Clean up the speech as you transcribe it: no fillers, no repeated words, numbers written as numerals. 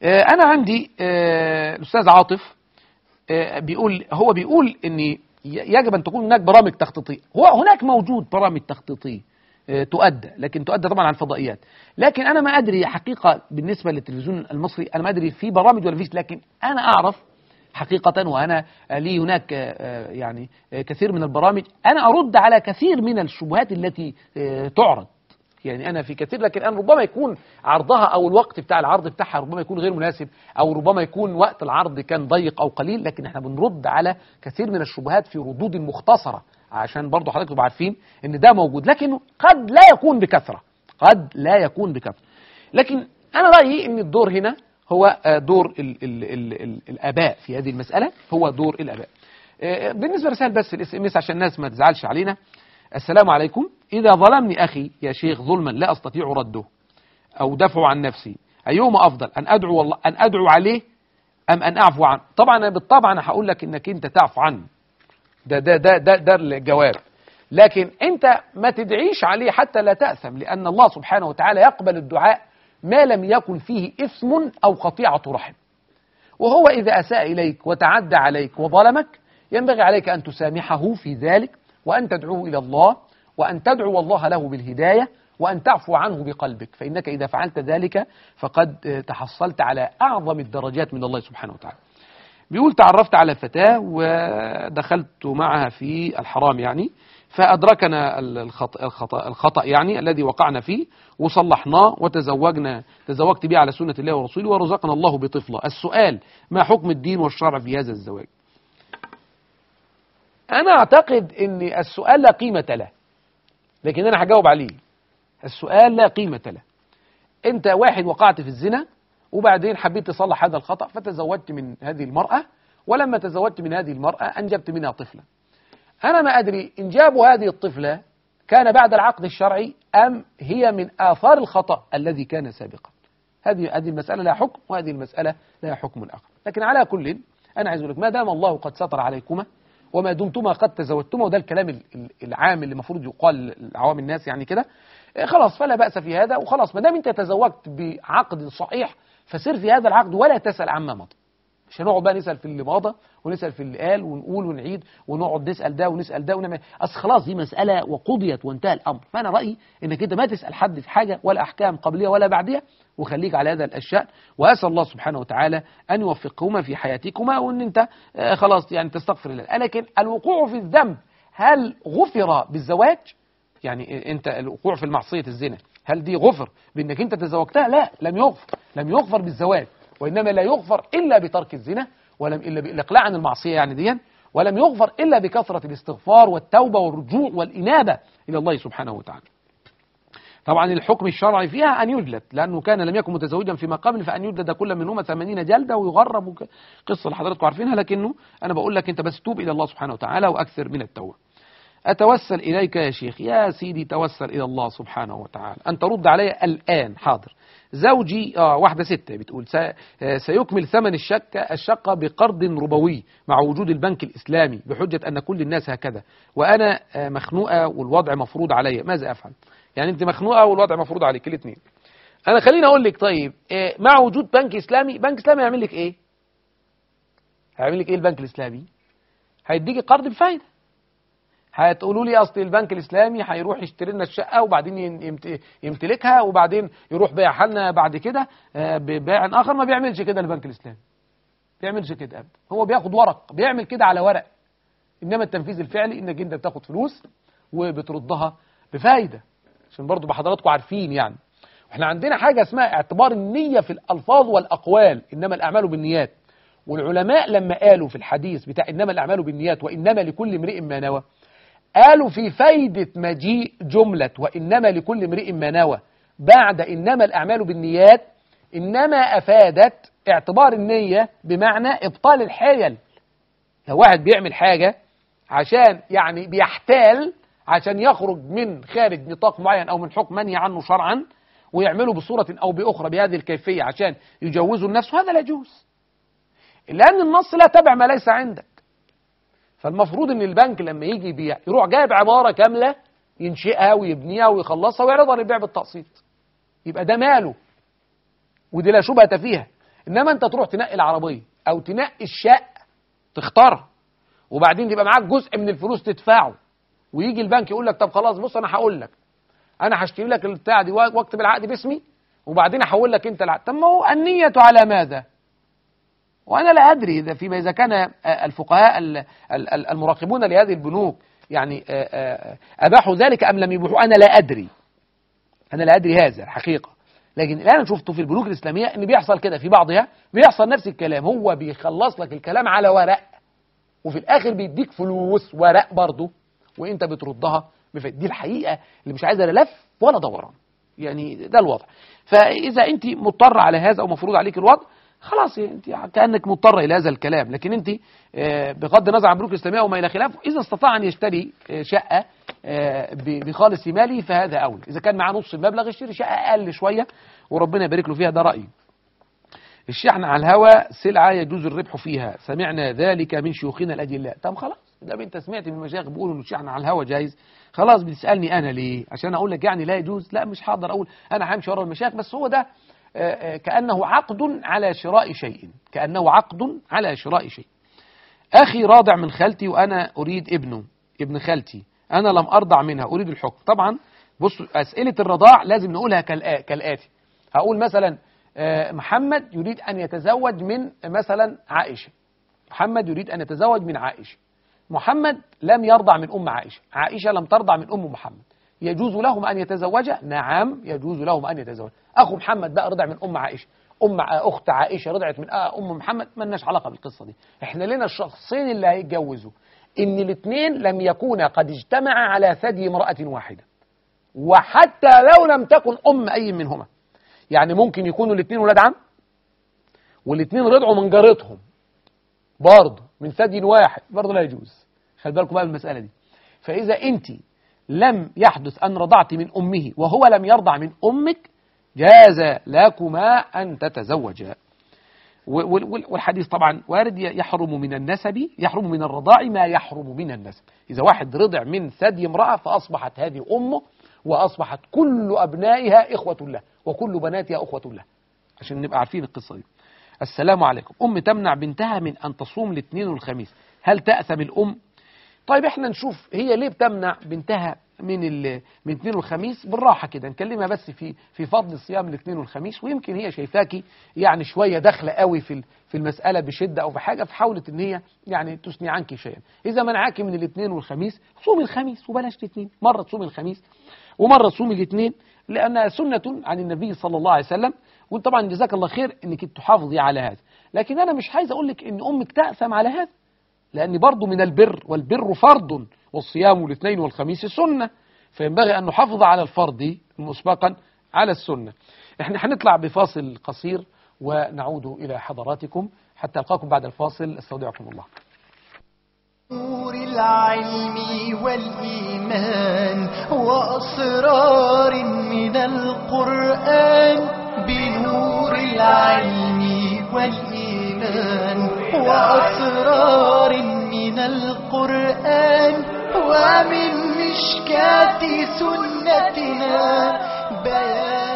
أنا عندي الأستاذ عاطف بيقول إن يجب أن تكون هناك برامج تخطيطية. هناك موجود برامج تخطيطية تؤدى، لكن تؤدى طبعا على الفضائيات. لكن أنا ما أدري حقيقة بالنسبة للتلفزيون المصري، أنا ما أدري في برامج ولا فيش، لكن أنا أعرف حقيقة، وأنا لي هناك يعني كثير من البرامج أنا أرد على كثير من الشبهات التي تعرض. يعني أنا في كثير، لكن أنا ربما يكون عرضها أو الوقت بتاع العرض بتاعها ربما يكون غير مناسب، أو ربما يكون وقت العرض كان ضيق أو قليل، لكن احنا بنرد على كثير من الشبهات في ردود مختصرة، عشان برضو حضرتك تبقوا عارفين إن ده موجود، لكنه قد لا يكون بكثرة، قد لا يكون بكثرة. لكن أنا رأيي إن الدور هنا هو دور الآباء في هذه المسألة، هو دور الآباء. بالنسبة لرسائل بس SMS عشان الناس ما تزعلش علينا. السلام عليكم، إذا ظلمني أخي يا شيخ ظلما لا أستطيع رده أو دفعه عن نفسي، أيهما أفضل، أن أدعو عليه أم أن أعفو عنه؟ طبعا بالطبع أنا هقول لك إنك أنت تعفو عنه، ده الجواب. لكن أنت ما تدعيش عليه حتى لا تأثم، لأن الله سبحانه وتعالى يقبل الدعاء ما لم يكن فيه إثم أو قطيعة رحم. وهو إذا أساء إليك وتعدى عليك وظلمك ينبغي عليك أن تسامحه في ذلك، وأن تدعوه إلى الله، وأن تدعو الله له بالهداية، وأن تعفو عنه بقلبك، فإنك إذا فعلت ذلك فقد تحصلت على أعظم الدرجات من الله سبحانه وتعالى. بيقول تعرفت على فتاة ودخلت معها في الحرام، يعني فأدركنا الخطأ يعني الذي وقعنا فيه، وصلحناه تزوجت به على سنة الله ورسوله، ورزقنا الله بطفلة. السؤال: ما حكم الدين والشرع في هذا الزواج؟ أنا أعتقد أن السؤال لا قيمة له، لكن أنا هجاوب عليه. السؤال لا قيمة له. أنت واحد وقعت في الزنا، وبعدين حبيت تصلح هذا الخطأ فتزوجت من هذه المرأة، ولما تزوجت من هذه المرأة أنجبت منها طفلة. أنا ما أدري إنجاب هذه الطفلة كان بعد العقد الشرعي أم هي من آثار الخطأ الذي كان سابقا. هذه المسألة لها حكم، وهذه المسألة لها حكم آخر. لكن على كل أنا عايز أقول لك، ما دام الله قد ستر عليكما وما دمتما قد تزوجتما، وده الكلام العام اللي المفروض يقال لعوام الناس يعني كده، خلاص فلا بأس في هذا، وخلاص ما دام أنت تزوجت بعقد صحيح فسر في هذا العقد ولا تسأل عما مضى. مش هنقعد بقى نسأل في اللي مضى ونسأل في اللي قال ونقول ونعيد ونقعد نسأل ده ونسأل ده ونعمل، أصل خلاص دي مسألة وقضيت وانتهى الأمر. فأنا رأيي إنك أنت ما تسأل حد في حاجة ولا أحكام قبلية ولا بعدية، وخليك على هذا الأشياء، وأسأل الله سبحانه وتعالى أن يوفقهما في حياتكما، وأن أنت خلاص يعني تستغفر الله. لكن الوقوع في الذنب هل غفر بالزواج؟ يعني أنت الوقوع في المعصية الزنا هل دي غفر بأنك أنت تزوجتها؟ لا، لم يغفر بالزواج، وإنما لا يغفر إلا بترك الزنا، إلا بالإقلاع عن المعصية يعني ديا، ولم يغفر إلا بكثرة الاستغفار والتوبة والرجوع والإنابة إلى الله سبحانه وتعالى. طبعا الحكم الشرعي فيها أن يجلد، لأنه كان لم يكن متزوجا فيما قبل، فأن يجلد كل منهما 80 جلدة ويغرب، قصة اللي حضراتكم عارفينها. لكنه أنا بقول لك أنت بس توب إلى الله سبحانه وتعالى وأكثر من التوبة. أتوسل إليك يا شيخ. يا سيدي توسل إلى الله سبحانه وتعالى أن ترد علي الآن. حاضر. زوجي واحدة ستة بتقول سيكمل ثمن الشقة بقرض ربوي مع وجود البنك الإسلامي بحجة أن كل الناس هكذا، وأنا مخنوقة والوضع مفروض علي، ماذا أفعل؟ يعني أنت مخنوقة والوضع مفروض عليك الاثنين. أنا خليني أقول لك، طيب مع وجود بنك إسلامي، بنك إسلامي هيعمل لك إيه؟ هيعمل لك إيه البنك الإسلامي؟ هيديك قرض بفايدة. هتقولوا لي اصل البنك الاسلامي هيروح يشتري لنا الشقه وبعدين يمتلكها وبعدين يروح بيعها لنا بعد كده ببيع اخر. ما بيعملش كده البنك الاسلامي، بيعملش كده ابدا. هو بياخد ورق، بيعمل كده على ورق، انما التنفيذ الفعلي انك انت بتاخد فلوس وبتردها بفايده، عشان برضو بحضراتكم عارفين. يعني احنا عندنا حاجه اسمها اعتبار النيه في الالفاظ والاقوال، انما الاعمال بالنيات. والعلماء لما قالوا في الحديث بتاع انما الاعمال بالنيات وانما لكل امرئ ما نوى، قالوا في فايدة مجيء جملة وإنما لكل امرئ ما نوى بعد إنما الأعمال بالنيات، إنما أفادت اعتبار النية بمعنى إبطال الحيل. لو واحد بيعمل حاجة عشان يعني بيحتال عشان يخرج من خارج نطاق معين أو من حكم منهي عنه شرعا، ويعمله بصورة أو بأخرى بهذه الكيفية عشان يجوزوا النفس، هذا لا يجوز، لأن النص لا تبع ما ليس عندك. فالمفروض ان البنك لما يجي يبيع يروح جايب عمارة كاملة ينشئها ويبنيها ويخلصها ويعرضها للبيع بالتقسيط، يبقى ده ماله ودي لا شبهة فيها. إنما أنت تروح تنقي العربية أو تنقي الشقة تختارها، وبعدين يبقى معاك جزء من الفلوس تدفعه، ويجي البنك يقول لك طب خلاص بص أنا هقول لك، أنا هشتري لك البتاع دي واكتب العقد باسمي وبعدين أحول لك أنت العقد. طب ما هو النية على ماذا؟ وأنا لا أدري إذا كان الفقهاء المراقبون لهذه البنوك يعني أباحوا ذلك أم لم يبيحوا، أنا لا أدري، أنا لا أدري هذا الحقيقة. لكن الآن أنا شفته في البنوك الإسلامية إن بيحصل كده، في بعضها بيحصل نفس الكلام، هو بيخلص لك الكلام على ورق وفي الآخر بيديك فلوس ورق برضه وأنت بتردها. دي الحقيقة اللي مش عايزة لا لف ولا دوران، يعني ده الوضع. فإذا أنت مضطر على هذا أو مفروض عليك الوضع، خلاص انت كأنك مضطر الى هذا الكلام. لكن انت بغض النظر عن البنوك الاسلاميه وما الى خلافه، اذا استطاع ان يشتري شقه بخالص مالي فهذا اولى. اذا كان معاه نص المبلغ يشتري شقه اقل شويه وربنا يبارك له فيها، ده رايي. الشحن على الهواء سلعه يجوز الربح فيها، سمعنا ذلك من شيوخنا الاجلاء. طب خلاص ده انت سمعت من المشايخ بيقولوا ان الشحن على الهواء جايز، خلاص بتسالني انا ليه؟ عشان اقول لك يعني لا يجوز؟ لا مش هقدر اقول انا همشي ورا المشايخ، بس هو ده كأنه عقد على شراء شيء، كأنه عقد على شراء شيء. أخي راضع من خالتي وأنا أريد ابن خالتي، أنا لم أرضع منها أريد الحكم. طبعا بصوا أسئلة الرضاع لازم نقولها كالآتي. هقول مثلا محمد يريد أن يتزوج من مثلا عائشة، محمد يريد أن يتزوج من عائشة، محمد لم يرضع من أم عائشة، عائشة لم ترضع من أم محمد، يجوز لهم أن يتزوجا؟ نعم يجوز لهم أن يتزوجا. أخو محمد بقى رضع من أم عائشة، أخت عائشة رضعت من أم محمد، ما لناش علاقة بالقصة دي. إحنا لنا الشخصين اللي هيتجوزوا إن الاثنين لم يكونا قد اجتمعا على ثدي امرأة واحدة، وحتى لو لم تكن أم أي منهما. يعني ممكن يكونوا الاثنين ولاد عم والاثنين رضعوا من جارتهم برضه من ثدي واحد، برضه لا يجوز. خلي بالكم بقى من المسألة دي. فإذا أنت لم يحدث أن رضعت من أمه وهو لم يرضع من أمك، جاز لكما أن تتزوجا. والحديث طبعا وارد، يحرم من النسب، يحرم من الرضاع ما يحرم من النسب. إذا واحد رضع من ثدي امرأة فأصبحت هذه أمه، وأصبحت كل أبنائها إخوة له وكل بناتها أخوة له، عشان نبقى عارفين القصة دي. السلام عليكم. أم تمنع بنتها من أن تصوم الاثنين والخميس، هل تأثم الأم؟ طيب احنا نشوف هي ليه بتمنع بنتها من الاثنين والخميس، بالراحه كده نكلمها بس في فضل صيام الاثنين والخميس، ويمكن هي شايفاكي يعني شويه داخله قوي في المساله بشده او بحاجه، فحاولت ان هي يعني تثني عنك شيئا. اذا منعاكي من الاثنين والخميس صومي الخميس وبلاش الاثنين، مره تصومي الخميس ومره تصومي الاثنين، لانها سنه عن النبي صلى الله عليه وسلم. وطبعا جزاك الله خير انك تحافظي على هذا، لكن انا مش عايز اقول لك ان امك تأثم على هذا، لأن برضو من البر، والبر فرض والصيام الاثنين والخميس سنة، فينبغي أن نحافظ على الفرض مسبقا على السنة. احنا هنطلع بفاصل قصير ونعود إلى حضراتكم حتى ألقاكم بعد الفاصل. استودعكم الله. نور العلم والإيمان وأسرار من القرآن، بنور العلم والإيمان وأسرار من القرآن، ومن مشكاة سنتنا بيان